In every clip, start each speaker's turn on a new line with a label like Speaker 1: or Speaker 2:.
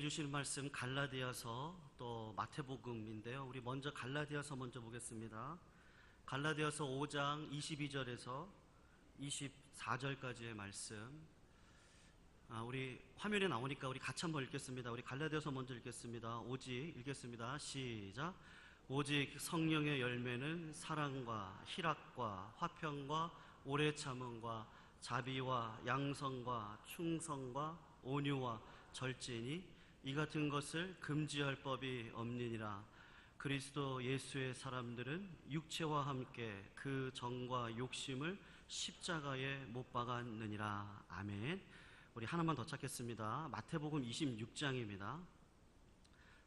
Speaker 1: 주신 말씀 갈라디아서 또 마태복음인데요. 우리 먼저 갈라디아서 먼저 보겠습니다. 갈라디아서 5장 22절에서 24절까지의 말씀. 우리 화면에 나오니까 우리 같이 한번 읽겠습니다. 우리 갈라디아서 먼저 읽겠습니다. 오직 읽겠습니다. 시작. 오직 성령의 열매는 사랑과 희락과 화평과 오래 참음과 자비와 양성과 충성과 온유와 절제니 이 같은 것을 금지할 법이 없느니라. 그리스도 예수의 사람들은 육체와 함께 그 정과 욕심을 십자가에 못 박았느니라. 아멘. 우리 하나만 더 찾겠습니다. 마태복음 26장입니다.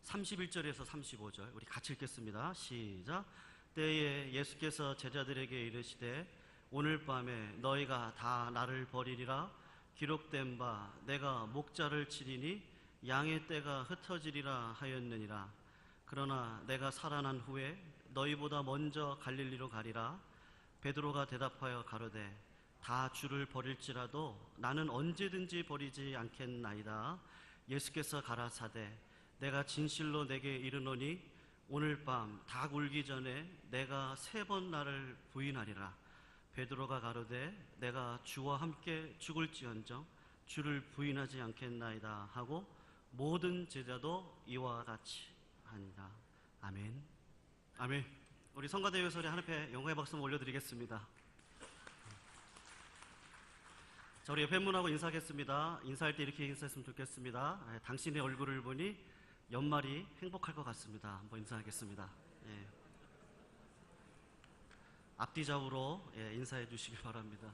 Speaker 1: 31절에서 35절 우리 같이 읽겠습니다. 시작. 때에 예수께서 제자들에게 이르시되 오늘 밤에 너희가 다 나를 버리리라. 기록된 바 내가 목자를 치리니 양의 떼가 흩어지리라 하였느니라. 그러나 내가 살아난 후에 너희보다 먼저 갈릴리로 가리라. 베드로가 대답하여 가로되 다 주를 버릴지라도 나는 언제든지 버리지 않겠나이다. 예수께서 가라사대 내가 진실로 내게 이르노니 오늘 밤 닭 울기 전에 내가 3번 나를 부인하리라. 베드로가 가로되 내가 주와 함께 죽을지언정 주를 부인하지 않겠나이다 하고 모든 제자도 이와 같이 하니라. 아멘. 아멘. 우리 성가대회 소리 하늘에 영광의 박수 올려드리겠습니다. 자, 우리 옆에 분하고 인사하겠습니다. 인사할 때 이렇게 인사했으면 좋겠습니다. 당신의 얼굴을 보니 연말이 행복할 것 같습니다. 한번 인사하겠습니다. 앞뒤 좌우로 인사해 주시기 바랍니다.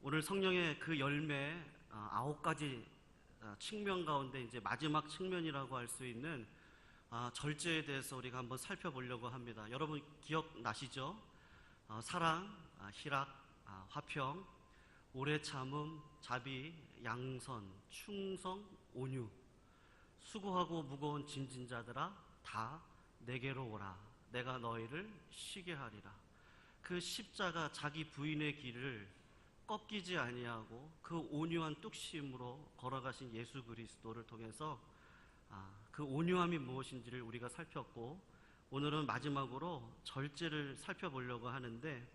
Speaker 1: 오늘 성령의 그 열매 9가지 측면 가운데 이제 마지막 측면이라고 할 수 있는 절제에 대해서 우리가 한번 살펴보려고 합니다. 여러분 기억나시죠? 사랑, 희락, 화평, 오래 참음, 자비, 양선, 충성, 온유. 수고하고 무거운 짐진 자들아 다 내게로 오라. 내가 너희를 쉬게 하리라. 그 십자가 자기 부인의 길을 꺾이지 아니하고 그 온유한 뚝심으로 걸어가신 예수 그리스도를 통해서 그 온유함이 무엇인지를 우리가 살폈고, 오늘은 마지막으로 절제를 살펴보려고 하는데,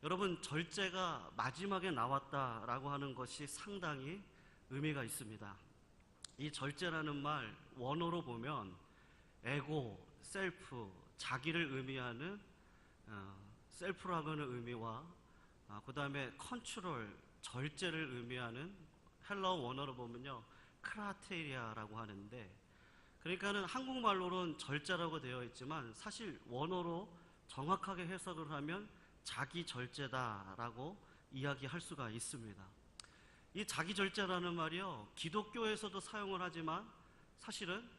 Speaker 1: 여러분 절제가 마지막에 나왔다라고 하는 것이 상당히 의미가 있습니다. 이 절제라는 말 원어로 보면 에고, 셀프, 자기를 의미하는 셀프라고 하는 의미와 그 다음에 컨트롤, 절제를 의미하는 헬라어 원어로 보면요 크라테리아라고 하는데, 그러니까는 한국말로는 절제라고 되어 있지만 사실 원어로 정확하게 해석을 하면 자기 절제다라고 이야기할 수가 있습니다. 이 자기 절제라는 말이요 기독교에서도 사용을 하지만 사실은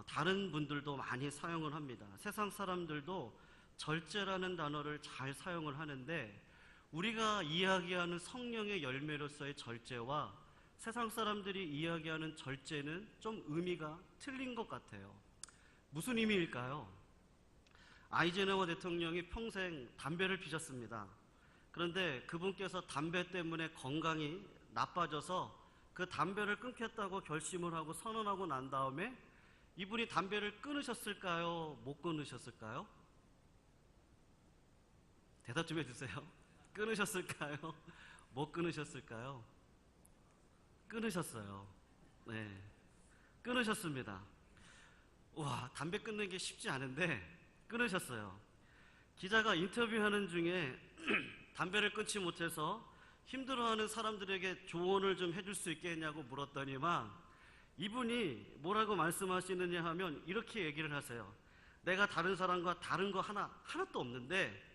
Speaker 1: 다른 분들도 많이 사용을 합니다. 세상 사람들도 절제라는 단어를 잘 사용을 하는데, 우리가 이야기하는 성령의 열매로서의 절제와 세상 사람들이 이야기하는 절제는 좀 의미가 틀린 것 같아요. 무슨 의미일까요? 아이젠하워 대통령이 평생 담배를 피셨습니다. 그런데 그분께서 담배 때문에 건강이 나빠져서 그 담배를 끊겠다고 결심을 하고 선언하고 난 다음에 이분이 담배를 끊으셨을까요? 못 끊으셨을까요? 대답 좀 해주세요. 끊으셨을까요? 못 끊으셨을까요? 끊으셨어요. 네, 끊으셨습니다. 와, 담배 끊는 게 쉽지 않은데 끊으셨어요. 기자가 인터뷰하는 중에 담배를 끊지 못해서 힘들어하는 사람들에게 조언을 좀 해줄 수 있겠냐고 물었더니만 이분이 뭐라고 말씀하시느냐 하면 이렇게 얘기를 하세요. 내가 다른 사람과 다른 거 하나도 없는데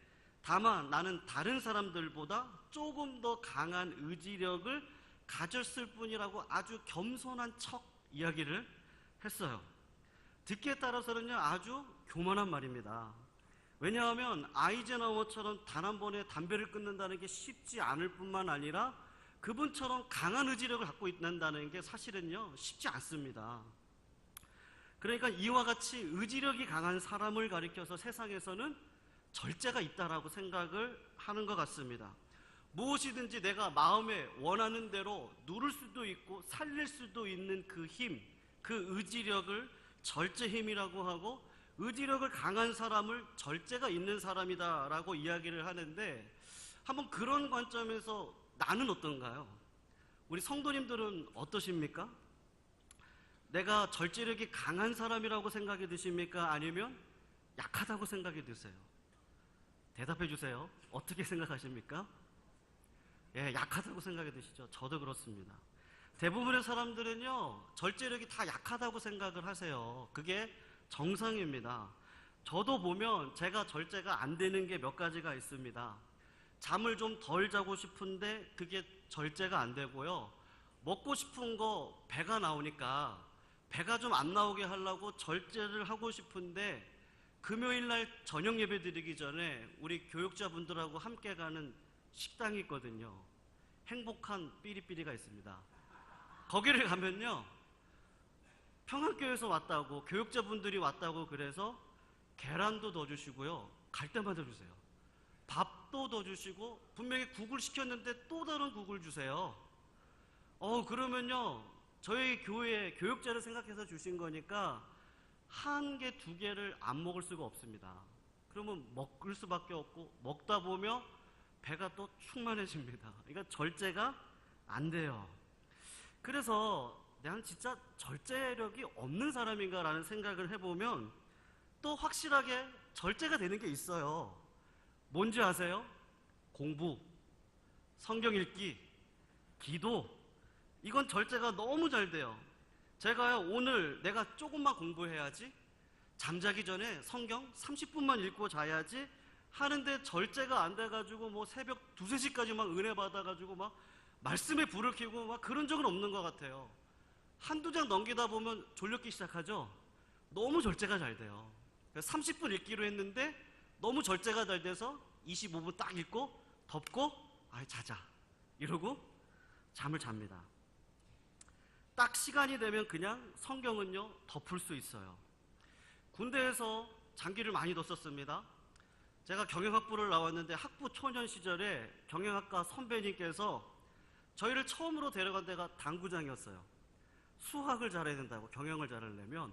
Speaker 1: 다만 나는 다른 사람들보다 조금 더 강한 의지력을 가졌을 뿐이라고 아주 겸손한 척 이야기를 했어요. 듣기에 따라서는요 아주 교만한 말입니다. 왜냐하면 아이젠하워처럼 단 한 번에 담배를 끊는다는 게 쉽지 않을 뿐만 아니라 그분처럼 강한 의지력을 갖고 있는다는 게 사실은요 쉽지 않습니다. 그러니까 이와 같이 의지력이 강한 사람을 가리켜서 세상에서는 절제가 있다라고 생각을 하는 것 같습니다. 무엇이든지 내가 마음에 원하는 대로 누를 수도 있고 살릴 수도 있는 그 힘, 그 의지력을 절제 힘이라고 하고, 의지력을 강한 사람을 절제가 있는 사람이다라고 이야기를 하는데, 한번 그런 관점에서 나는 어떤가요? 우리 성도님들은 어떠십니까? 내가 절제력이 강한 사람이라고 생각이 드십니까? 아니면 약하다고 생각이 드세요? 대답해 주세요. 어떻게 생각하십니까? 예, 약하다고 생각이 드시죠? 저도 그렇습니다. 대부분의 사람들은요, 절제력이 다 약하다고 생각을 하세요. 그게 정상입니다. 저도 보면 제가 절제가 안 되는 게 몇 가지가 있습니다. 잠을 좀 덜 자고 싶은데 그게 절제가 안 되고요. 먹고 싶은 거 배가 나오니까 배가 좀 안 나오게 하려고 절제를 하고 싶은데, 금요일 날 저녁 예배 드리기 전에 우리 교육자분들하고 함께 가는 식당이 있거든요. 행복한 삐리삐리가 있습니다. 거기를 가면요, 평안교회에서 왔다고, 교육자분들이 왔다고 그래서 계란도 더 주시고요, 갈 때마다 주세요. 밥도 더 주시고, 분명히 국을 시켰는데 또 다른 국을 주세요. 그러면요, 저희 교회 교육자를 생각해서 주신 거니까 한 개, 두 개를 안 먹을 수가 없습니다. 그러면 먹을 수밖에 없고, 먹다 보면 배가 또 충만해집니다. 그러니까 절제가 안 돼요. 그래서 내가 진짜 절제력이 없는 사람인가라는 생각을 해보면 또 확실하게 절제가 되는 게 있어요. 뭔지 아세요? 공부, 성경 읽기, 기도. 이건 절제가 너무 잘 돼요. 제가요, 오늘 내가 조금만 공부해야지, 잠자기 전에 성경 30분만 읽고 자야지 하는데 절제가 안 돼가지고 뭐 새벽 2, 3시까지 막 은혜 받아가지고 막 말씀에 불을 켜고 막 그런 적은 없는 것 같아요. 한두 장 넘기다 보면 졸렸기 시작하죠. 너무 절제가 잘 돼요. 30분 읽기로 했는데 너무 절제가 잘 돼서 25분 딱 읽고 덮고 자자 이러고 잠을 잡니다. 딱 시간이 되면 그냥 성경은요 덮을 수 있어요. 군대에서 장기를 많이 뒀었습니다. 제가 경영학부를 나왔는데 학부 초년 시절에 경영학과 선배님께서 저희를 처음으로 데려간 데가 당구장이었어요. 수학을 잘해야 된다고, 경영을 잘하려면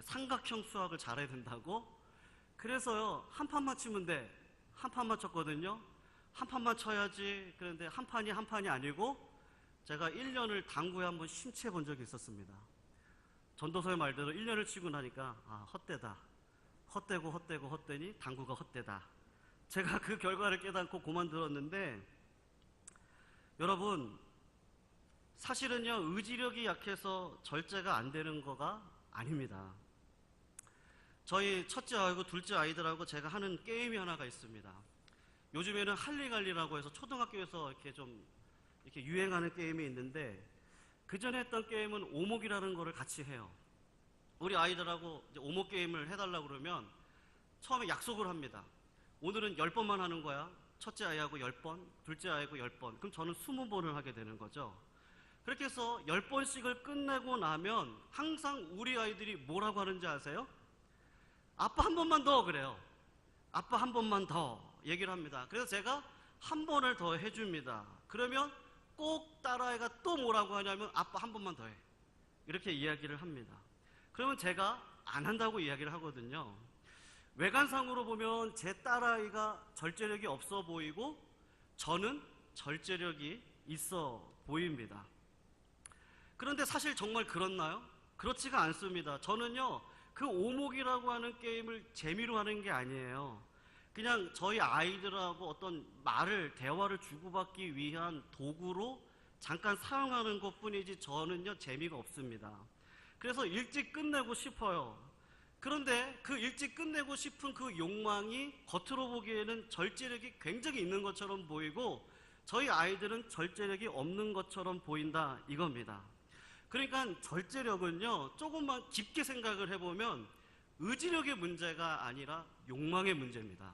Speaker 1: 삼각형 수학을 잘해야 된다고. 그래서요, 한 판만 치면 돼. 한 판만 쳤거든요. 한 판만 쳐야지. 그런데 한 판이 아니고 제가 1년을 당구에 한번 심취해 본 적이 있었습니다. 전도서의 말대로 1년을 치고 나니까 헛되다. 헛되고 헛되니 당구가 헛되다. 제가 그 결과를 깨닫고 그만들었는데, 여러분, 사실은요, 의지력이 약해서 절제가 안 되는 거가 아닙니다. 저희 첫째 아이고 둘째 아이들하고 제가 하는 게임이 하나가 있습니다. 요즘에는 할리갈리라고 해서 초등학교에서 이렇게 유행하는 게임이 있는데, 그 전에 했던 게임은 오목이라는 거를 같이 해요. 우리 아이들하고 이제 오목 게임을 해달라고 그러면 처음에 약속을 합니다. 오늘은 10번만 하는 거야. 첫째 아이하고 10번, 둘째 아이하고 10번. 그럼 저는 20번을 하게 되는 거죠. 그렇게 해서 10번씩을 끝내고 나면 항상 우리 아이들이 뭐라고 하는지 아세요? 아빠 한 번만 더 그래요. 아빠 한 번만 더 얘기를 합니다. 그래서 제가 한 번을 더 해줍니다. 그러면 꼭 딸아이가 또 뭐라고 하냐면 아빠 한 번만 더 해. 이렇게 이야기를 합니다. 그러면 제가 안 한다고 이야기를 하거든요. 외관상으로 보면 제 딸아이가 절제력이 없어 보이고 저는 절제력이 있어 보입니다. 그런데 사실 정말 그렇나요? 그렇지가 않습니다. 저는요, 그 오목이라고 하는 게임을 재미로 하는 게 아니에요. 그냥 저희 아이들하고 어떤 대화를 주고받기 위한 도구로 잠깐 사용하는 것 뿐이지 저는요, 재미가 없습니다. 그래서 일찍 끝내고 싶어요. 그런데 그 일찍 끝내고 싶은 그 욕망이 겉으로 보기에는 절제력이 굉장히 있는 것처럼 보이고 저희 아이들은 절제력이 없는 것처럼 보인다, 이겁니다. 그러니까 절제력은요, 조금만 깊게 생각을 해보면 의지력의 문제가 아니라 욕망의 문제입니다.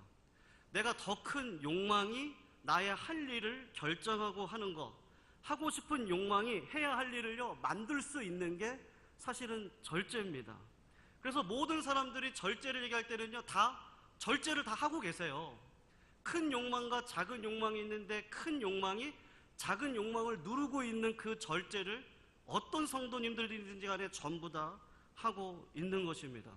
Speaker 1: 내가 더 큰 욕망이 나의 할 일을 결정하고 하는 거, 하고 싶은 욕망이 해야 할 일을요 만들 수 있는 게 사실은 절제입니다. 그래서 모든 사람들이 절제를 얘기할 때는요 다 절제를 다 하고 계세요. 큰 욕망과 작은 욕망이 있는데 큰 욕망이 작은 욕망을 누르고 있는 그 절제를 어떤 성도님들이든지 간에 전부 다 하고 있는 것입니다.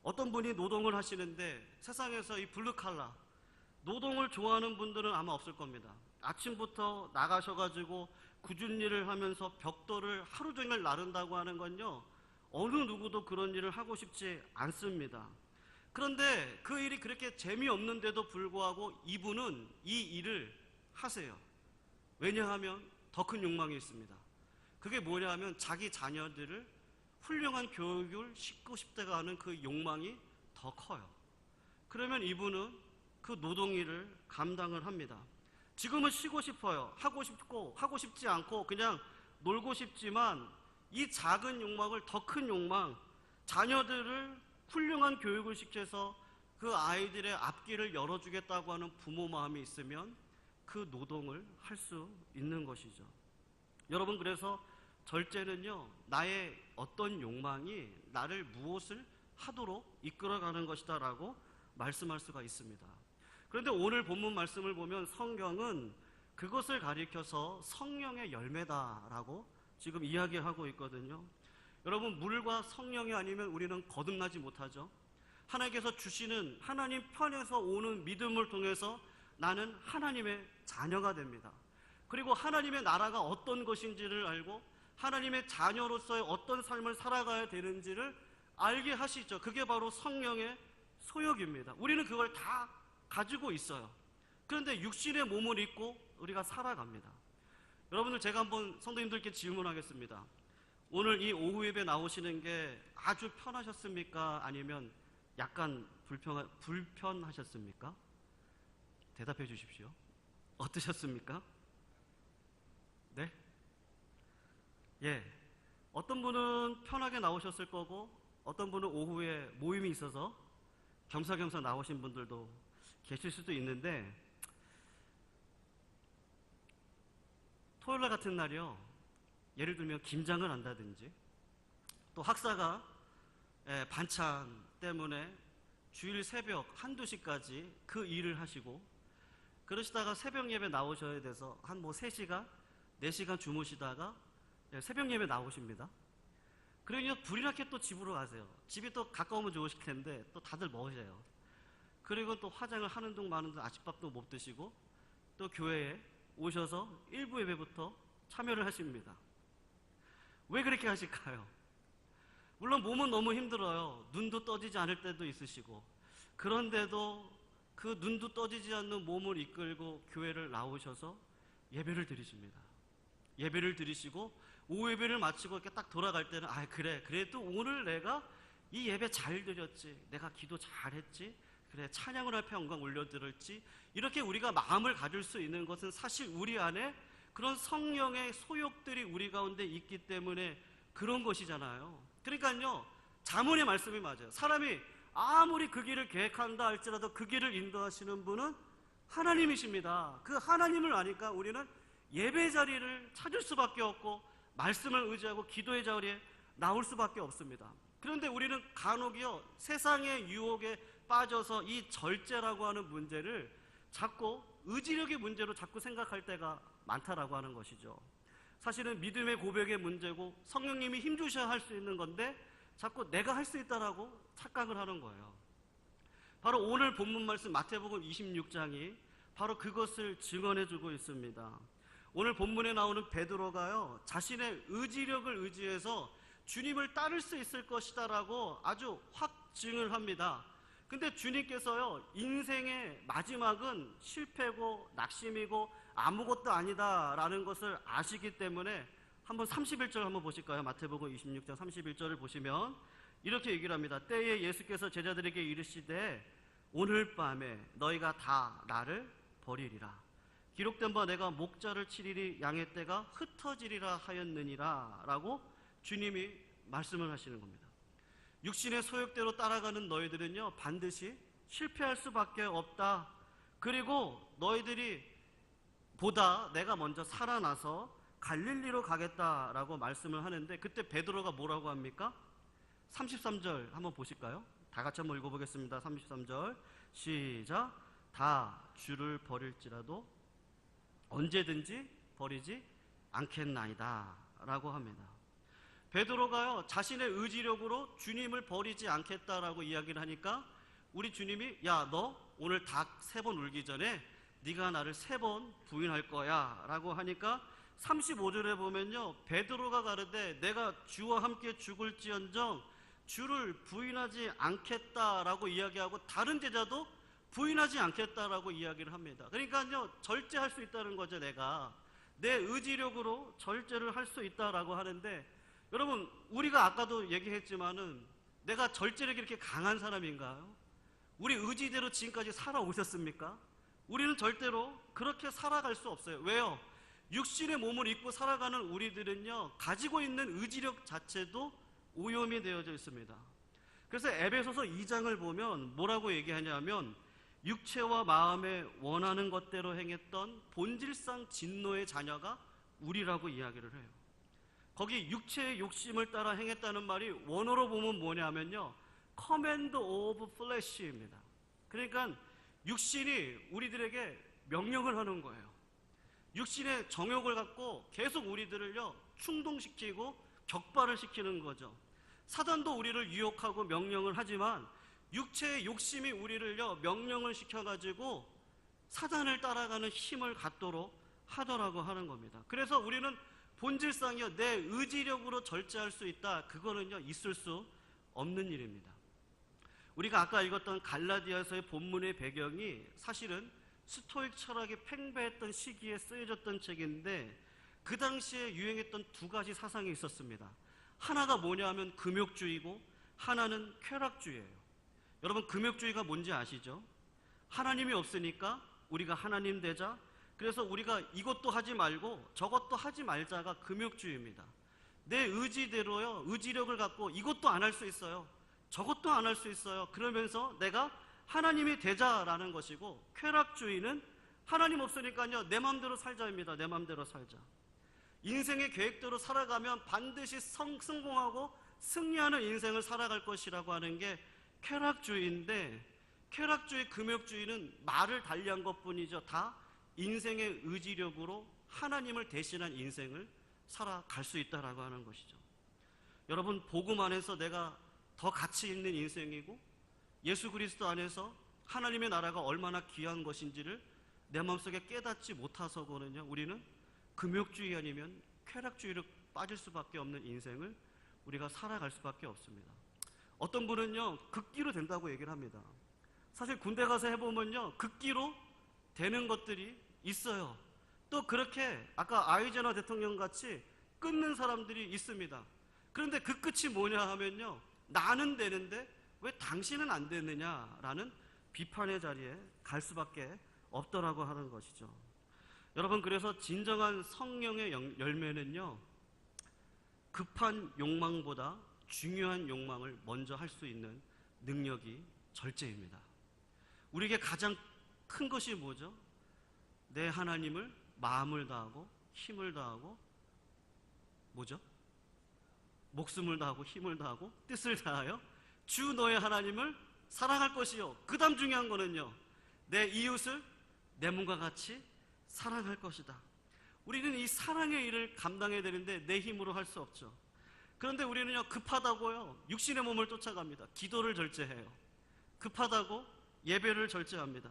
Speaker 1: 어떤 분이 노동을 하시는데 세상에서 이 블루칼라 노동을 좋아하는 분들은 아마 없을 겁니다. 아침부터 나가셔가지고 굳은 일을 하면서 벽돌을 하루 종일 나른다고 하는 건요, 어느 누구도 그런 일을 하고 싶지 않습니다. 그런데 그 일이 그렇게 재미없는데도 불구하고 이분은 이 일을 하세요. 왜냐하면 더 큰 욕망이 있습니다. 그게 뭐냐 하면 자기 자녀들을 훌륭한 교육을 시키고 싶다가 하는 그 욕망이 더 커요. 그러면 이분은 그 노동일을 감당을 합니다. 지금은 쉬고 싶어요. 하고 싶고 하고 싶지 않고 그냥 놀고 싶지만 이 작은 욕망을 더 큰 욕망, 자녀들을 훌륭한 교육을 시켜서 그 아이들의 앞길을 열어주겠다고 하는 부모 마음이 있으면 그 노동을 할 수 있는 것이죠. 여러분, 그래서 절제는요, 나의 어떤 욕망이 나를 무엇을 하도록 이끌어가는 것이다 라고 말씀할 수가 있습니다. 그런데 오늘 본문 말씀을 보면 성경은 그것을 가리켜서 성령의 열매다라고 지금 이야기하고 있거든요. 여러분, 물과 성령이 아니면 우리는 거듭나지 못하죠. 하나님께서 주시는 하나님 편에서 오는 믿음을 통해서 나는 하나님의 자녀가 됩니다. 그리고 하나님의 나라가 어떤 것인지를 알고 하나님의 자녀로서의 어떤 삶을 살아가야 되는지를 알게 하시죠. 그게 바로 성령의 소욕입니다. 우리는 그걸 다 가지고 있어요. 그런데 육신의 몸을 입고 우리가 살아갑니다. 여러분들, 제가 한번 성도님들께 질문하겠습니다. 오늘 이 오후 예배 나오시는 게 아주 편하셨습니까? 아니면 약간 불편하셨습니까? 대답해 주십시오. 어떠셨습니까? 네? 예. 어떤 분은 편하게 나오셨을 거고 어떤 분은 오후에 모임이 있어서 겸사겸사 나오신 분들도 계실 수도 있는데, 토요일날 같은 날이요, 예를 들면 김장을 한다든지 또 학사가 반찬 때문에 주일 새벽 1~2시까지 그 일을 하시고 그러시다가 새벽 예배 나오셔야 돼서 한 3시간, 4시간 주무시다가 새벽 예배 나오십니다. 그러면 불이 나게 또 집으로 가세요. 집이 또 가까우면 좋으실 텐데 또 다들 머셔요. 그리고 또 화장을 하는 둥 마는 둥 아침밥도 못 드시고 또 교회에 오셔서 일부 예배부터 참여를 하십니다. 왜 그렇게 하실까요? 물론 몸은 너무 힘들어요. 눈도 떠지지 않을 때도 있으시고, 그런데도 그 눈도 떠지지 않는 몸을 이끌고 교회를 나오셔서 예배를 드리십니다. 예배를 드리시고 오후 예배를 마치고 이렇게 딱 돌아갈 때는 그래도 오늘 내가 이 예배 잘 드렸지, 내가 기도 잘했지, 그래 찬양을 할 평강 올려드렸지, 이렇게 우리가 마음을 가질 수 있는 것은 사실 우리 안에 그런 성령의 소욕들이 우리 가운데 있기 때문에 그런 것이잖아요. 그러니까요, 잠언의 말씀이 맞아요. 사람이 아무리 그 길을 계획한다 할지라도 그 길을 인도하시는 분은 하나님이십니다. 그 하나님을 아니까 우리는 예배 자리를 찾을 수밖에 없고 말씀을 의지하고 기도의 자리에 나올 수밖에 없습니다. 그런데 우리는 간혹이요, 세상의 유혹에 빠져서 이 절제라고 하는 문제를 자꾸 의지력의 문제로 자꾸 생각할 때가 많다라고 하는 것이죠. 사실은 믿음의 고백의 문제고 성령님이 힘주셔야 할 수 있는 건데 자꾸 내가 할 수 있다라고 착각을 하는 거예요. 바로 오늘 본문 말씀 마태복음 26장이 바로 그것을 증언해주고 있습니다. 오늘 본문에 나오는 베드로가요, 자신의 의지력을 의지해서 주님을 따를 수 있을 것이다라고 아주 확증을 합니다. 근데 주님께서요, 인생의 마지막은 실패고 낙심이고 아무것도 아니다라는 것을 아시기 때문에 한번 31절 한번 보실까요? 마태복음 26장 31절을 보시면 이렇게 얘기를 합니다. 때에 예수께서 제자들에게 이르시되 오늘 밤에 너희가 다 나를 버리리라. 기록된 바 내가 목자를 치리니 양의 떼가 흩어지리라 하였느니라 라고 주님이 말씀을 하시는 겁니다. 육신의 소욕대로 따라가는 너희들은요, 반드시 실패할 수밖에 없다. 그리고 너희들이 보다 내가 먼저 살아나서 갈릴리로 가겠다라고 말씀을 하는데, 그때 베드로가 뭐라고 합니까? 33절 한번 보실까요? 다 같이 한번 읽어보겠습니다. 33절 시작. 다 주를 버릴지라도 언제든지 버리지 않겠나이다 라고 합니다. 베드로가요 자신의 의지력으로 주님을 버리지 않겠다라고 이야기를 하니까 우리 주님이 야, 너 오늘 닭 3번 울기 전에 네가 나를 3번 부인할 거야 라고 하니까 35절에 보면요, 베드로가 가르되 내가 주와 함께 죽을지언정 주를 부인하지 않겠다라고 이야기하고 다른 제자도 부인하지 않겠다라고 이야기를 합니다. 그러니까요, 절제할 수 있다는 거죠. 내가 내 의지력으로 절제를 할 수 있다라고 하는데, 여러분 우리가 아까도 얘기했지만은 내가 절제력이 이렇게 강한 사람인가요? 우리 의지대로 지금까지 살아오셨습니까? 우리는 절대로 그렇게 살아갈 수 없어요. 왜요? 육신의 몸을 입고 살아가는 우리들은요 가지고 있는 의지력 자체도 오염이 되어져 있습니다. 그래서 에베소서 2장을 보면 뭐라고 얘기하냐면 육체와 마음에 원하는 것대로 행했던 본질상 진노의 자녀가 우리라고 이야기를 해요. 거기 육체의 욕심을 따라 행했다는 말이 원어로 보면 뭐냐면요, command of flesh입니다. 그러니까 육신이 우리들에게 명령을 하는 거예요. 육신의 정욕을 갖고 계속 우리들을요 충동시키고 격발을 시키는 거죠. 사단도 우리를 유혹하고 명령을 하지만 육체의 욕심이 우리를요 명령을 시켜가지고 사단을 따라가는 힘을 갖도록 하더라고 하는 겁니다. 그래서 우리는 본질상이요 내 의지력으로 절제할 수 있다, 그거는요 있을 수 없는 일입니다. 우리가 아까 읽었던 갈라디아서의 본문의 배경이 사실은 스토익 철학이 팽배했던 시기에 쓰여졌던 책인데, 그 당시에 유행했던 2가지 사상이 있었습니다. 하나가 뭐냐 하면 금욕주의고 하나는 쾌락주의예요. 여러분 금욕주의가 뭔지 아시죠? 하나님이 없으니까 우리가 하나님 되자, 그래서 우리가 이것도 하지 말고 저것도 하지 말자가 금욕주의입니다. 내 의지대로요 의지력을 갖고 이것도 안 할 수 있어요, 저것도 안 할 수 있어요, 그러면서 내가 하나님이 되자라는 것이고, 쾌락주의는 하나님 없으니까요 내 마음대로 살자입니다. 내 마음대로 살자. 인생의 계획대로 살아가면 반드시 성공하고 승리하는 인생을 살아갈 것이라고 하는 게 쾌락주의인데, 쾌락주의, 금욕주의는 말을 달리한 것뿐이죠. 다 인생의 의지력으로 하나님을 대신한 인생을 살아갈 수 있다라고 하는 것이죠. 여러분 복음 안에서 내가 더 가치 있는 인생이고 예수 그리스도 안에서 하나님의 나라가 얼마나 귀한 것인지를 내 마음속에 깨닫지 못해서거든요, 우리는 금욕주의 아니면 쾌락주의로 빠질 수밖에 없는 인생을 우리가 살아갈 수밖에 없습니다. 어떤 분은요 극기로 된다고 얘기를 합니다. 사실 군대 가서 해보면요 극기로 되는 것들이 있어요. 또 그렇게 아까 아이젠하워 대통령 같이 끊는 사람들이 있습니다. 그런데 그 끝이 뭐냐 하면요, 나는 되는데 왜 당신은 안 되느냐라는 비판의 자리에 갈 수밖에 없더라고 하는 것이죠. 여러분 그래서 진정한 성령의 열매는요 급한 욕망보다 중요한 욕망을 먼저 할 수 있는 능력이 절제입니다. 우리에게 가장 큰 것이 뭐죠? 내 하나님을 마음을 다하고 힘을 다하고 뭐죠? 목숨을 다하고 힘을 다하고 뜻을 다하여 주 너의 하나님을 사랑할 것이요, 그 다음 중요한 거는요 내 이웃을 내 몸과 같이 사랑할 것이다. 우리는 이 사랑의 일을 감당해야 되는데 내 힘으로 할 수 없죠. 그런데 우리는요 급하다고요 육신의 몸을 쫓아갑니다. 기도를 절제해요. 급하다고 예배를 절제합니다.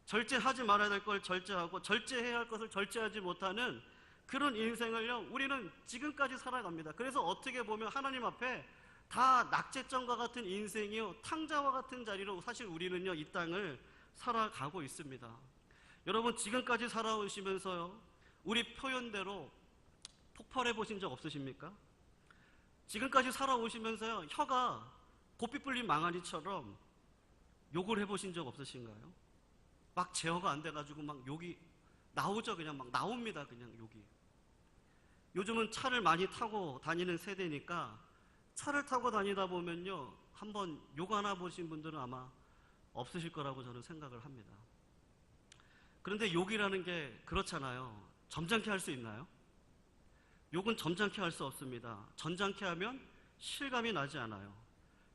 Speaker 1: 절제하지 말아야 될 걸 절제하고 절제해야 할 것을 절제하지 못하는 그런 인생을요 우리는 지금까지 살아갑니다. 그래서 어떻게 보면 하나님 앞에 다 낙제점과 같은 인생이요 탕자와 같은 자리로 사실 우리는요 이 땅을 살아가고 있습니다. 여러분 지금까지 살아오시면서요 우리 표현대로 폭발해 보신 적 없으십니까? 지금까지 살아오시면서요 혀가 고삐 불린 망아리처럼 욕을 해보신 적 없으신가요? 막 제어가 안 돼가지고 막 욕이 나오죠. 그냥 막 나옵니다. 그냥 욕이. 요즘은 차를 많이 타고 다니는 세대니까 차를 타고 다니다 보면요 한번 욕 하나 보신 분들은 아마 없으실 거라고 저는 생각을 합니다. 그런데 욕이라는 게 그렇잖아요. 점잖게 할 수 있나요? 욕은 점잖게 할 수 없습니다. 점잖게 하면 실감이 나지 않아요.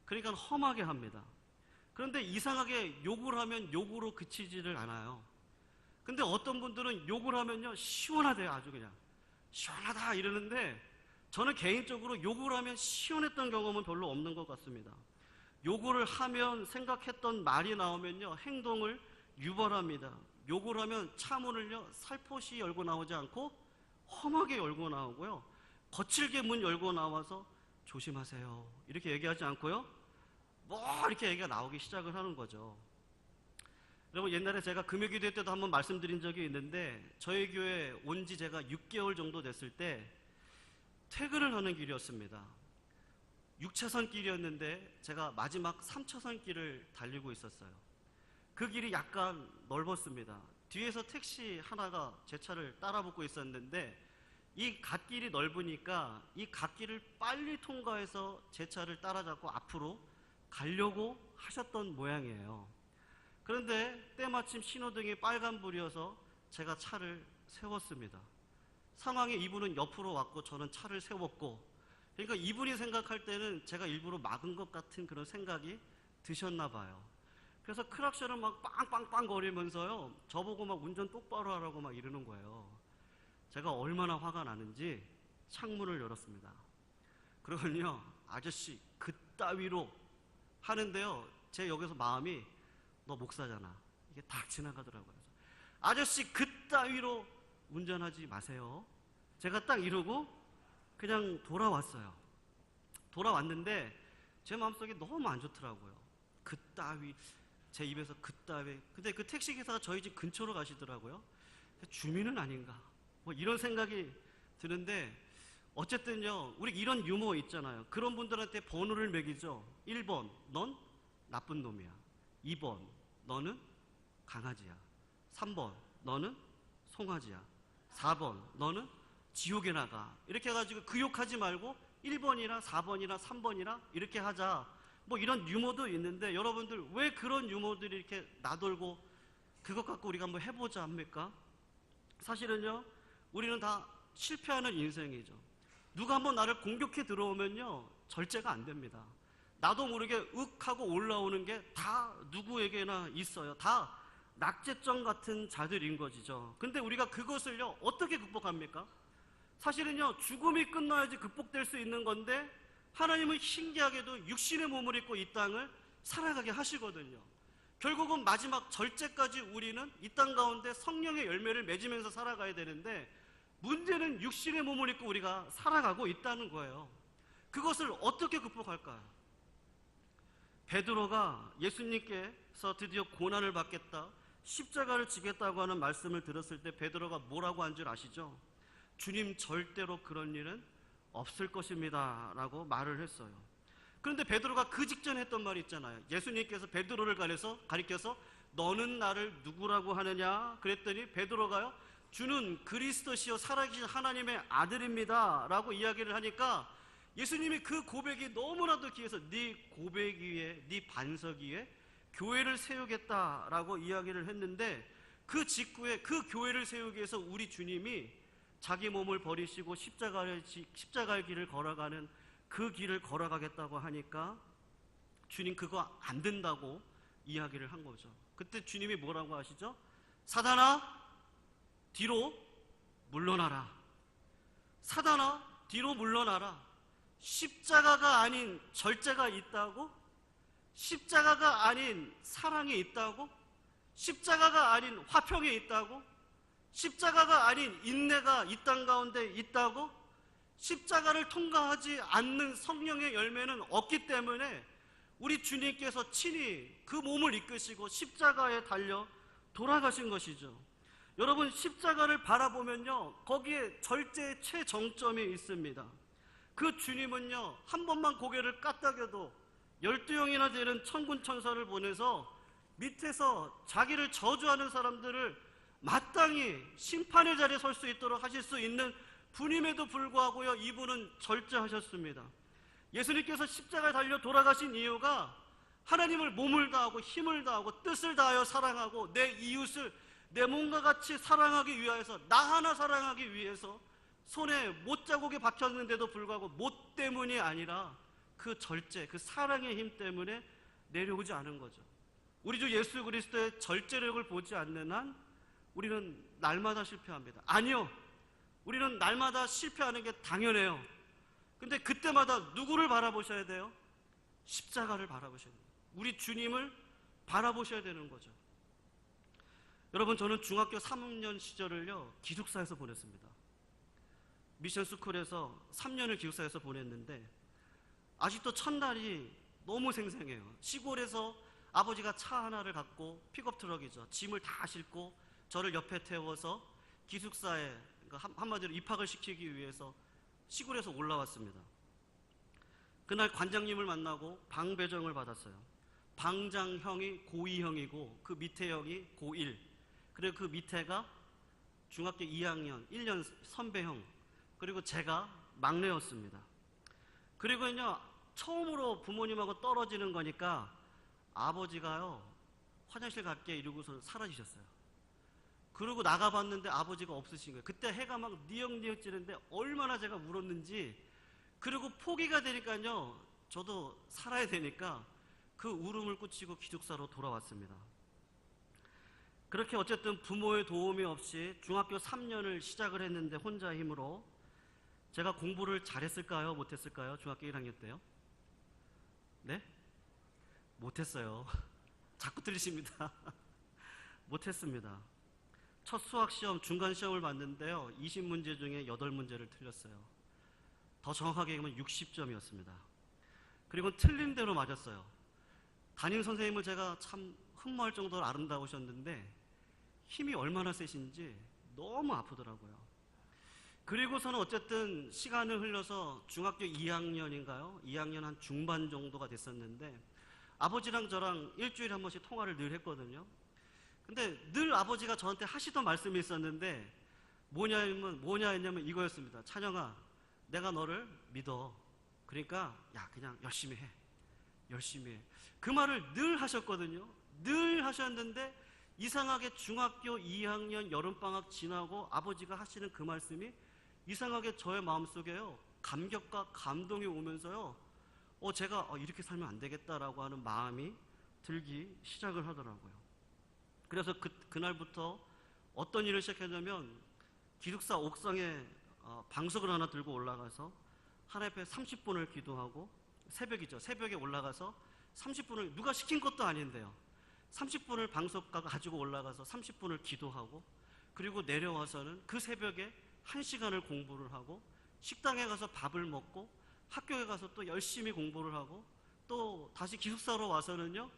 Speaker 1: 그러니까 험하게 합니다. 그런데 이상하게 욕을 하면 욕으로 그치지를 않아요. 근데 어떤 분들은 욕을 하면요, 시원하대요. 아주 그냥 시원하다 이러는데, 저는 개인적으로 욕을 하면 시원했던 경험은 별로 없는 것 같습니다. 욕을 하면 생각했던 말이 나오면요, 행동을 유발합니다. 욕을 하면 차문을요, 살포시 열고 나오지 않고 험하게 열고 나오고요, 거칠게 문 열고 나와서 조심하세요 이렇게 얘기하지 않고요, 뭐 이렇게 얘기가 나오기 시작을 하는 거죠. 여러분, 옛날에 제가 금요기도 때도 한번 말씀드린 적이 있는데, 저희 교회 온 지 제가 6개월 정도 됐을 때 퇴근을 하는 길이었습니다. 6차선 길이었는데 제가 마지막 3차선 길을 달리고 있었어요. 그 길이 약간 넓었습니다. 뒤에서 택시 하나가 제 차를 따라붙고 있었는데, 이 갓길이 넓으니까 이 갓길을 빨리 통과해서 제 차를 따라잡고 앞으로 가려고 하셨던 모양이에요. 그런데 때마침 신호등이 빨간불이어서 제가 차를 세웠습니다. 상황에 이분은 옆으로 왔고 저는 차를 세웠고, 그러니까 이분이 생각할 때는 제가 일부러 막은 것 같은 그런 생각이 드셨나 봐요. 그래서 크락션을 막 빵빵빵 거리면서요, 저보고 막 운전 똑바로 하라고 막 이러는 거예요. 제가 얼마나 화가 나는지 창문을 열었습니다. 그러면요, 아저씨 그따위로 하는데요, 제 여기서 마음이, 너 목사잖아, 이게 딱 지나가더라고요. 아저씨 그따위로 운전하지 마세요. 제가 딱 이러고 그냥 돌아왔어요. 돌아왔는데 제 마음속에 너무 안 좋더라고요. 그따위, 제 입에서 그따위. 근데 그 택시기사가 저희 집 근처로 가시더라고요. 주민은 아닌가, 뭐 이런 생각이 드는데, 어쨌든요, 우리 이런 유머 있잖아요. 그런 분들한테 번호를 매기죠. 1번 넌 나쁜 놈이야, 2번 너는 강아지야, 3번 너는 송아지야, 4번 너는 지옥에 나가. 이렇게 해가지고 그 욕하지 말고 1번이나 4번이나 3번이나 이렇게 하자, 뭐 이런 유머도 있는데, 여러분들 왜 그런 유머들이 이렇게 나돌고 그것 갖고 우리가 한번 해보자 합니까? 사실은요, 우리는 다 실패하는 인생이죠. 누가 한번 나를 공격해 들어오면요, 절제가 안 됩니다. 나도 모르게 윽 하고 올라오는 게 다 누구에게나 있어요. 다 낙제점 같은 자들인 것이죠. 근데 우리가 그것을요, 어떻게 극복합니까? 사실은요, 죽음이 끝나야지 극복될 수 있는 건데, 하나님은 신기하게도 육신의 몸을 입고 이 땅을 살아가게 하시거든요. 결국은 마지막 절제까지 우리는 이 땅 가운데 성령의 열매를 맺으면서 살아가야 되는데, 문제는 육신의 몸을 입고 우리가 살아가고 있다는 거예요. 그것을 어떻게 극복할까요? 베드로가 예수님께서 드디어 고난을 받겠다, 십자가를 지겠다고 하는 말씀을 들었을 때 베드로가 뭐라고 한 줄 아시죠? 주님, 절대로 그런 일은 없을 것입니다 라고 말을 했어요. 그런데 베드로가 그 직전에 했던 말이 있잖아요. 예수님께서 베드로를 가리켜서 너는 나를 누구라고 하느냐 그랬더니, 베드로가요, 주는 그리스도시요 살아계신 하나님의 아들입니다 라고 이야기를 하니까, 예수님이 그 고백이 너무나도 귀해서 네 고백 위에, 네 반석 위에 교회를 세우겠다라고 이야기를 했는데, 그 직후에 그 교회를 세우기 위해서 우리 주님이 자기 몸을 버리시고 십자가의 길을 걸어가는 그 길을 걸어가겠다고 하니까, 주님 그거 안 된다고 이야기를 한 거죠. 그때 주님이 뭐라고 하시죠? 사단아, 뒤로 물러나라. 사단아, 뒤로 물러나라. 십자가가 아닌 절제가 있다고? 십자가가 아닌 사랑이 있다고? 십자가가 아닌 화평이 있다고? 십자가가 아닌 인내가 이 땅 가운데 있다고? 십자가를 통과하지 않는 성령의 열매는 없기 때문에 우리 주님께서 친히 그 몸을 이끄시고 십자가에 달려 돌아가신 것이죠. 여러분, 십자가를 바라보면요, 거기에 절제의 최정점이 있습니다. 그 주님은요, 한 번만 고개를 까딱여도 12형이나 되는 천군 천사를 보내서 밑에서 자기를 저주하는 사람들을 마땅히 심판의 자리에 설 수 있도록 하실 수 있는 분임에도 불구하고요, 이분은 절제하셨습니다. 예수님께서 십자가에 달려 돌아가신 이유가, 하나님을 몸을 다하고 힘을 다하고 뜻을 다하여 사랑하고 내 이웃을 내 몸과 같이 사랑하기 위해서, 나 하나 사랑하기 위해서 손에 못자국이 박혔는데도 불구하고 못 때문이 아니라 그 절제, 그 사랑의 힘 때문에 내려오지 않은 거죠. 우리 주 예수 그리스도의 절제력을 보지 않는 한 우리는 날마다 실패합니다. 아니요, 우리는 날마다 실패하는 게 당연해요. 근데 그때마다 누구를 바라보셔야 돼요? 십자가를 바라보셔야 돼요. 우리 주님을 바라보셔야 되는 거죠. 여러분, 저는 중학교 3년 시절을요 기숙사에서 보냈습니다. 미션 스쿨에서 3년을 기숙사에서 보냈는데 아직도 첫날이 너무 생생해요. 시골에서 아버지가 차 하나를 갖고, 픽업 트럭이죠, 짐을 다 싣고 저를 옆에 태워서 기숙사에, 그러니까 한마디로 입학을 시키기 위해서 시골에서 올라왔습니다. 그날 관장님을 만나고 방 배정을 받았어요. 방장 형이 고2형이고 그 밑에 형이 고1, 그리고 그 밑에가 중학교 2학년 1년 선배형, 그리고 제가 막내였습니다. 그리고요, 처음으로 부모님하고 떨어지는 거니까 아버지가요 화장실 갈게 이러고서 사라지셨어요. 그러고 나가봤는데 아버지가 없으신 거예요. 그때 해가 막 니역니역 찌는데 얼마나 제가 울었는지. 그리고 포기가 되니까요, 저도 살아야 되니까 그 울음을 꾹히고 기숙사로 돌아왔습니다. 그렇게 어쨌든 부모의 도움이 없이 중학교 3년을 시작을 했는데 혼자 힘으로, 제가 공부를 잘했을까요? 못했을까요? 중학교 1학년 때요? 네? 못했어요. 자꾸 들리십니다. 못했습니다. 첫 수학시험 중간시험을 봤는데요 20문제 중에 8문제를 틀렸어요. 더 정확하게 얘기하면 60점이었습니다. 그리고 틀린 대로 맞았어요. 담임 선생님을 제가 참 흠모할 정도로 아름다우셨는데 힘이 얼마나 세신지 너무 아프더라고요. 그리고서는 어쨌든 시간을 흘려서 중학교 2학년인가요? 2학년 한 중반 정도가 됐었는데 아버지랑 저랑 일주일에 한 번씩 통화를 늘 했거든요. 근데 늘 아버지가 저한테 하시던 말씀이 있었는데 뭐냐면 이거였습니다. 찬영아, 내가 너를 믿어. 그러니까 야, 그냥 열심히 해. 열심히 해. 그 말을 늘 하셨거든요. 늘 하셨는데 이상하게 중학교 2학년 여름방학 지나고 아버지가 하시는 그 말씀이 이상하게 저의 마음속에요 감격과 감동이 오면서요 제가 이렇게 살면 안 되겠다라고 하는 마음이 들기 시작을 하더라고요. 그래서 그날부터 어떤 일을 시작했냐면 기숙사 옥상에 방석을 하나 들고 올라가서 하나님께 30분을 기도하고, 새벽이죠, 새벽에 올라가서 30분을, 누가 시킨 것도 아닌데요, 30분을 방석 가지고 올라가서 30분을 기도하고, 그리고 내려와서는 그 새벽에 1시간을 공부를 하고, 식당에 가서 밥을 먹고, 학교에 가서 또 열심히 공부를 하고, 또 다시 기숙사로 와서는요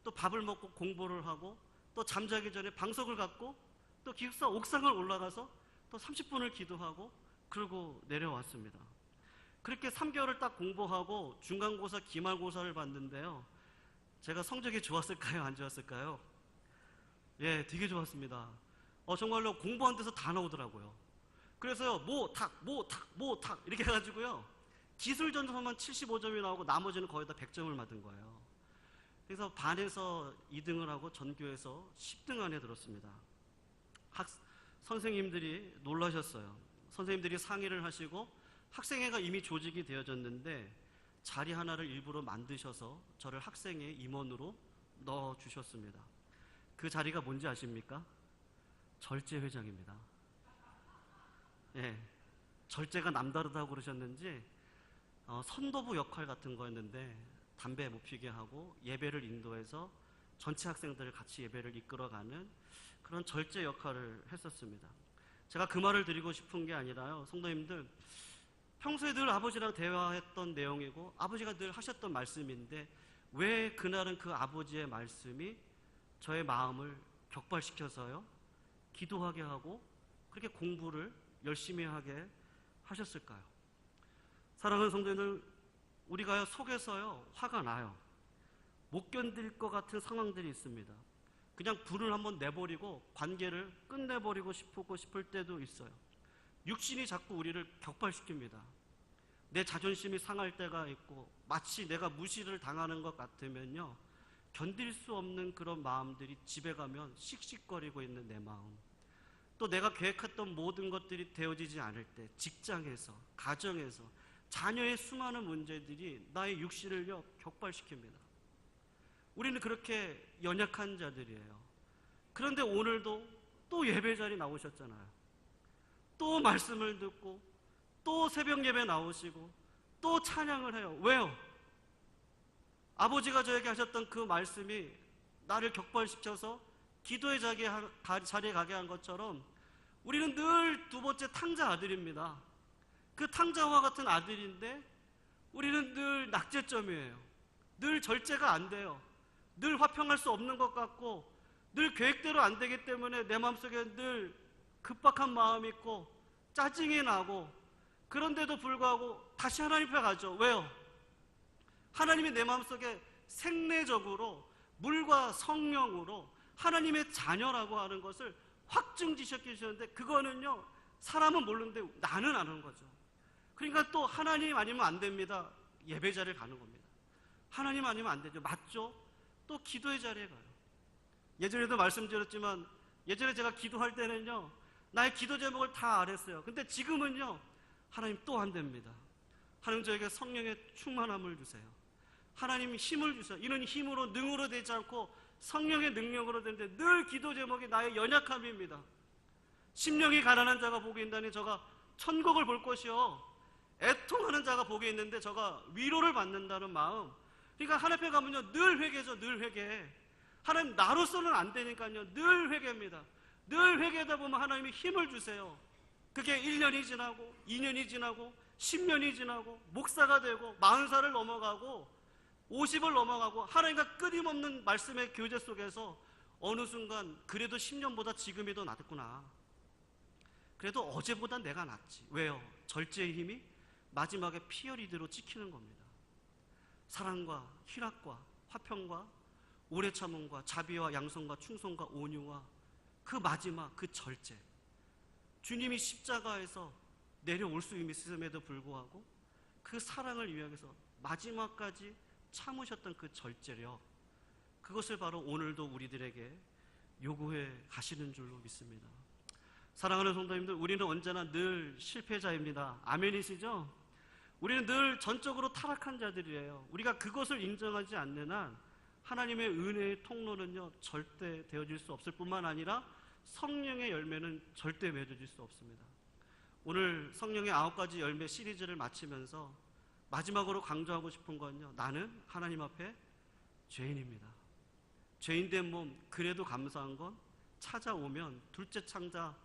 Speaker 1: 또 밥을 먹고 공부를 하고, 또 잠자기 전에 방석을 갖고 또 기숙사 옥상을 올라가서 또 30분을 기도하고, 그러고 내려왔습니다. 그렇게 3개월을 딱 공부하고 중간고사, 기말고사를 봤는데요 제가 성적이 좋았을까요? 안 좋았을까요? 예, 되게 좋았습니다. 정말로 공부한 데서 다 나오더라고요. 그래서요 모탁 이렇게 해가지고요 기술 전공만 75점이 나오고 나머지는 거의 다 100점을 맞은 거예요. 그래서 반에서 2등을 하고 전교에서 10등 안에 들었습니다. 선생님들이 놀라셨어요. 선생님들이 상의를 하시고 학생회가 이미 조직이 되어졌는데 자리 하나를 일부러 만드셔서 저를 학생회 임원으로 넣어주셨습니다. 그 자리가 뭔지 아십니까? 절제회장입니다. 예, 절제가 남다르다고 그러셨는지 선도부 역할 같은 거였는데 담배 못 피게 하고 예배를 인도해서 전체 학생들을 같이 예배를 이끌어가는 그런 절제 역할을 했었습니다. 제가 그 말을 드리고 싶은 게 아니라요, 성도님들, 평소에 늘 아버지랑 대화했던 내용이고 아버지가 늘 하셨던 말씀인데 왜 그날은 그 아버지의 말씀이 저의 마음을 격발시켜서요 기도하게 하고 그렇게 공부를 열심히 하게 하셨을까요? 사랑하는 성도님들, 우리가 속에서요 화가 나요. 못 견딜 것 같은 상황들이 있습니다. 그냥 불을 한번 내버리고 관계를 끝내버리고 싶을 때도 있어요. 육신이 자꾸 우리를 격발시킵니다. 내 자존심이 상할 때가 있고 마치 내가 무시를 당하는 것 같으면요 견딜 수 없는 그런 마음들이 집에 가면 씩씩거리고 있는 내 마음, 또 내가 계획했던 모든 것들이 되어지지 않을 때 직장에서, 가정에서, 자녀의 수많은 문제들이 나의 육신을요 격발시킵니다. 우리는 그렇게 연약한 자들이에요. 그런데 오늘도 또 예배 자리 나오셨잖아요. 또 말씀을 듣고 또 새벽 예배 나오시고 또 찬양을 해요. 왜요? 아버지가 저에게 하셨던 그 말씀이 나를 격발시켜서 기도의 자리에 가게 한 것처럼 우리는 늘 두 번째 탕자 아들입니다. 그 탕자와 같은 아들인데 우리는 늘 낙제점이에요. 늘 절제가 안 돼요. 늘 화평할 수 없는 것 같고 늘 계획대로 안 되기 때문에 내 마음속에 늘 급박한 마음이 있고 짜증이 나고, 그런데도 불구하고 다시 하나님 앞에 가죠. 왜요? 하나님이 내 마음속에 생내적으로 물과 성령으로 하나님의 자녀라고 하는 것을 확증지시키셨는데, 그거는요 사람은 모르는데 나는 아는 거죠. 그러니까 또 하나님 아니면 안 됩니다. 예배 자리에 가는 겁니다. 하나님 아니면 안 되죠. 맞죠? 또 기도의 자리에 가요. 예전에도 말씀드렸지만 예전에 제가 기도할 때는요 나의 기도 제목을 다 알았어요. 근데 지금은요 하나님 또 안 됩니다. 하나님 저에게 성령의 충만함을 주세요. 하나님 힘을 주세요. 이는 힘으로 능으로 되지 않고 성령의 능력으로 되는데 늘 기도 제목이 나의 연약함입니다. 심령이 가난한 자가 복이 있다니 저가 천국을 볼 것이요 애통하는 자가 복이 있는데 저가 위로를 받는다는 마음. 그러니까 하나님 앞에 가면요 늘 회개죠. 늘 회개. 하나님 나로서는 안 되니까요 늘 회개입니다. 늘 회개하다 보면 하나님이 힘을 주세요. 그게 1년이 지나고 2년이 지나고 10년이 지나고 목사가 되고 40살을 넘어가고 50을 넘어가고 하나님과 끊임없는 말씀의 교제 속에서 어느 순간 그래도 10년보다 지금이 더 낫구나. 그래도 어제보다 내가 낫지. 왜요? 절제의 힘이 마지막에 피어리드로 찍히는 겁니다. 사랑과 희락과 화평과 오래 참음과 자비와 양성과 충성과 온유와 그 마지막 그 절제. 주님이 십자가에서 내려올 수 있음에도 불구하고 그 사랑을 위해서 마지막까지 참으셨던 그 절제력, 그것을 바로 오늘도 우리들에게 요구해 가시는 줄로 믿습니다. 사랑하는 성도님들, 우리는 언제나 늘 실패자입니다. 아멘이시죠? 우리는 늘 전적으로 타락한 자들이에요. 우리가 그것을 인정하지 않는 한 하나님의 은혜의 통로는요 절대 되어질 수 없을 뿐만 아니라 성령의 열매는 절대 맺어질 수 없습니다. 오늘 성령의 9가지 열매 시리즈를 마치면서 마지막으로 강조하고 싶은 건요, 나는 하나님 앞에 죄인입니다. 죄인된 몸, 그래도 감사한 건 찾아오면 둘째 창자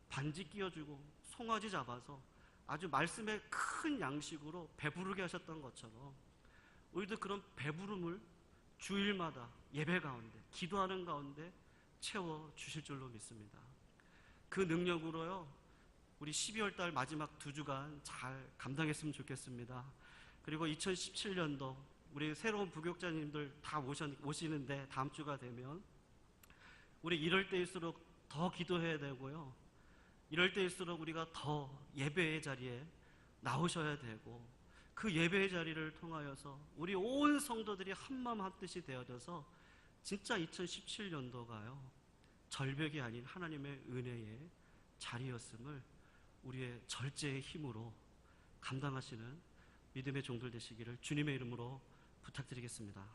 Speaker 1: 반지 끼워주고 송아지 잡아서 아주 말씀의 큰 양식으로 배부르게 하셨던 것처럼 우리도 그런 배부름을 주일마다 예배 가운데 기도하는 가운데 채워주실 줄로 믿습니다. 그 능력으로요 우리 12월 달 마지막 2주간 잘 감당했으면 좋겠습니다. 그리고 2017년도 우리 새로운 부교육자님들 다 오시는데 다음 주가 되면 우리 이럴 때일수록 더 기도해야 되고요, 이럴 때일수록 우리가 더 예배의 자리에 나오셔야 되고, 그 예배의 자리를 통하여서 우리 온 성도들이 한마음 한뜻이 되어져서 진짜 2017년도가요 절벽이 아닌 하나님의 은혜의 자리였음을 우리의 절제의 힘으로 감당하시는 믿음의 종들 되시기를 주님의 이름으로 부탁드리겠습니다.